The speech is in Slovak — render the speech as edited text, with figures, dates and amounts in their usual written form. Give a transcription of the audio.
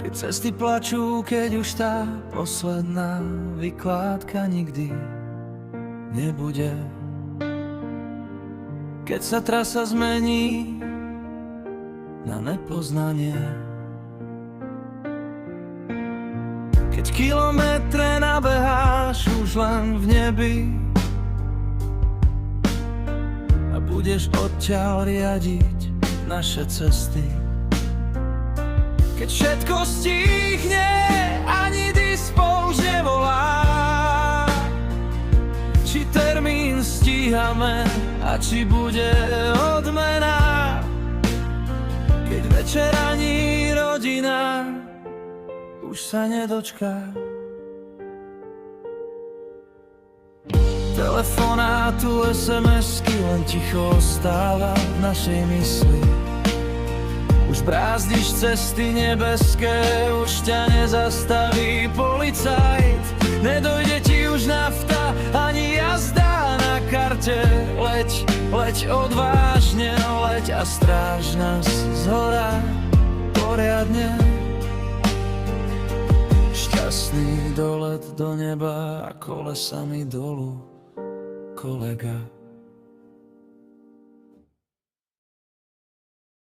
Keď cesty plačú, keď už tá posledná vykládka nikdy nebude. Keď sa trasa zmení na nepoznanie. Keď kilometre nabeháš už len v nebi a budeš odtiaľ riadiť naše cesty. Keď všetko stíchne, ani dispol už nevolá. Či termín stíhame a či bude odmena. Keď večer ani rodina už sa nedočká. Telefonátu, SMS-ky, len ticho ostáva v našej mysli. Už brázdiš cesty nebeské, už ťa nezastaví policajt. Nedojde ti už nafta, ani jazda na karte. Leď odvážne, leď a stráž nás zhora poriadne. Šťastný dolet do neba a kolesami dolu, kolega.